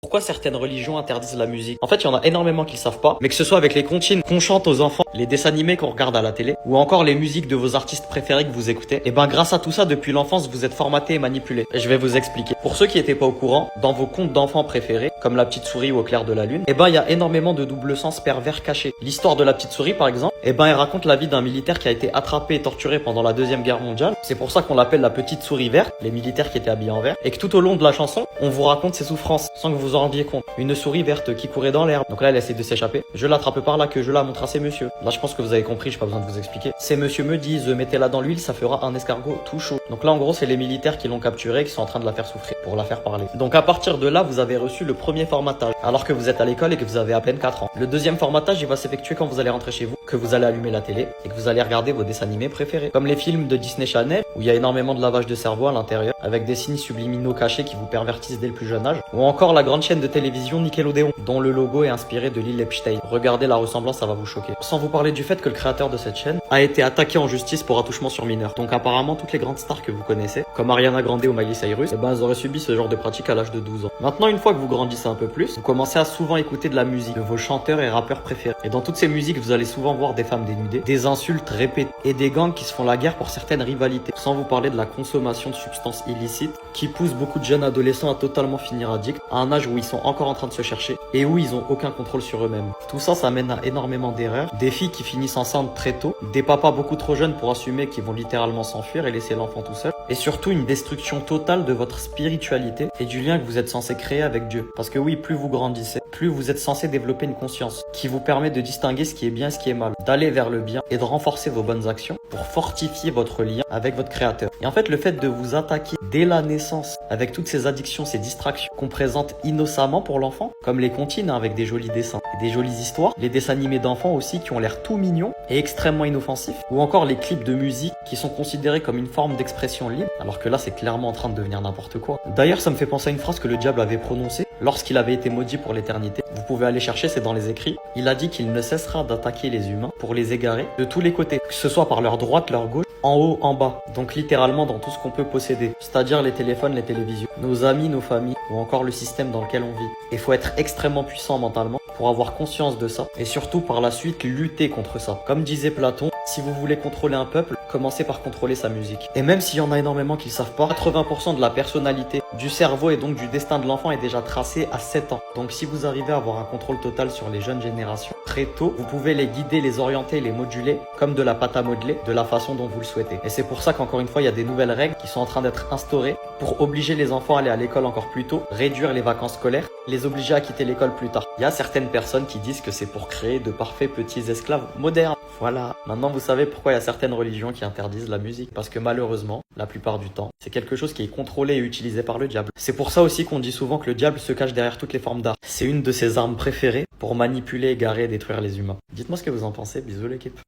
Pourquoi certaines religions interdisent la musique? En fait, il y en a énormément qui le savent pas, mais que ce soit avec les comptines qu'on chante aux enfants, les dessins animés qu'on regarde à la télé, ou encore les musiques de vos artistes préférés que vous écoutez, et ben grâce à tout ça, depuis l'enfance, vous êtes formaté et manipulé. Et je vais vous expliquer. Pour ceux qui étaient pas au courant, dans vos contes d'enfants préférés, comme La Petite Souris ou Au clair de la lune, et ben il y a énormément de double sens pervers cachés. L'histoire de La Petite Souris, par exemple, et ben elle raconte la vie d'un militaire qui a été attrapé et torturé pendant la Deuxième Guerre mondiale. C'est pour ça qu'on l'appelle la Petite Souris verte, les militaires qui étaient habillés en vert, et que tout au long de la chanson, on vous raconte ses souffrances, sans que vous en rendiez compte. Une souris verte qui courait dans l'herbe. Donc là, elle essaie de s'échapper. Je l'attrape par là, que je la montre à ces messieurs. Là, je pense que vous avez compris, j'ai pas besoin de vous expliquer. Ces messieurs me disent, mettez-la dans l'huile, ça fera un escargot tout chaud. Donc là, en gros, c'est les militaires qui l'ont capturée, qui sont en train de la faire souffrir, pour la faire parler. Donc à partir de là, vous avez reçu le premier formatage, alors que vous êtes à l'école et que vous avez à peine 4 ans. Le deuxième formatage, il va s'effectuer quand vous allez rentrer chez vous, que vous allez allumer la télé et que vous allez regarder vos dessins animés préférés. Comme les films de Disney Channel, où il y a énormément de lavage de cerveau à l'intérieur, avec des signes subliminaux cachés qui vous pervertissent dès le plus jeune âge. Ou encore la grande chaîne de télévision Nickelodeon, dont le logo est inspiré de l'île Epstein. Regardez la ressemblance, ça va vous choquer. Sans vous parler du fait que le créateur de cette chaîne a été attaqué en justice pour attouchement sur mineur. Donc apparemment, toutes les grandes stars que vous connaissez, comme Ariana Grande ou Miley Cyrus, elles auraient subi ce genre de pratique à l'âge de 12 ans. Maintenant, une fois que vous grandissez un peu plus, vous commencez à souvent écouter de la musique, de vos chanteurs et rappeurs préférés. Et dans toutes ces musiques, vous allez souvent voir des femmes dénudées, des insultes répétées et des gangs qui se font la guerre pour certaines rivalités. Sans vous parler de la consommation de substances illicites qui pousse beaucoup de jeunes adolescents à totalement finir addicts, à un âge où ils sont encore en train de se chercher et où ils ont aucun contrôle sur eux-mêmes. Tout ça, ça mène à énormément d'erreurs, des filles qui finissent enceintes très tôt, des papas beaucoup trop jeunes pour assumer qu'ils vont littéralement s'enfuir et laisser l'enfant tout seul, et surtout une destruction totale de votre spiritualité et du lien que vous êtes censé créer avec Dieu. Parce que oui, plus vous grandissez, plus vous êtes censé développer une conscience qui vous permet de distinguer ce qui est bien et ce qui est mal, d'aller vers le bien et de renforcer vos bonnes actions pour fortifier votre lien avec votre créateur. Et en fait, le fait de vous attaquer dès la naissance avec toutes ces addictions, ces distractions qu'on présente innocemment pour l'enfant, comme les comptines avec des jolis dessins et des jolies histoires, les dessins animés d'enfants aussi qui ont l'air tout mignons et extrêmement inoffensifs, ou encore les clips de musique qui sont considérés comme une forme d'expression libre, alors que là c'est clairement en train de devenir n'importe quoi. D'ailleurs, ça me fait penser à une phrase que le diable avait prononcée lorsqu'il avait été maudit pour l'éternité. Vous pouvez aller chercher, c'est dans les écrits. Il a dit qu'il ne cessera d'attaquer les humains pour les égarer de tous les côtés, que ce soit par leur droite, leur gauche, en haut, en bas, donc littéralement dans tout ce qu'on peut posséder, c'est-à-dire les téléphones, les télévisions, nos amis, nos familles, ou encore le système dans lequel on vit. Il faut être extrêmement puissant mentalement pour avoir conscience de ça, et surtout par la suite lutter contre ça. Comme disait Platon, si vous voulez contrôler un peuple, commencez par contrôler sa musique. Et même s'il y en a énormément qui le savent pas, 80% de la personnalité, du cerveau et donc du destin de l'enfant est déjà tracé à 7 ans. Donc si vous arrivez à avoir un contrôle total sur les jeunes générations très tôt, vous pouvez les guider, les orienter, les moduler comme de la pâte à modeler, de la façon dont vous le souhaitez. Et c'est pour ça qu'encore une fois, il y a des nouvelles règles qui sont en train d'être instaurées pour obliger les enfants à aller à l'école encore plus tôt, réduire les vacances scolaires, les obliger à quitter l'école plus tard. Il y a certaines personnes qui disent que c'est pour créer de parfaits petits esclaves modernes. Voilà. Maintenant, vous savez pourquoi il y a certaines religions qui interdisent la musique. Parce que malheureusement, la plupart du temps, c'est quelque chose qui est contrôlé et utilisé par le diable. C'est pour ça aussi qu'on dit souvent que le diable se cache derrière toutes les formes d'art. C'est une de ses armes préférées pour manipuler, égarer et détruire les humains. Dites-moi ce que vous en pensez. Bisous l'équipe.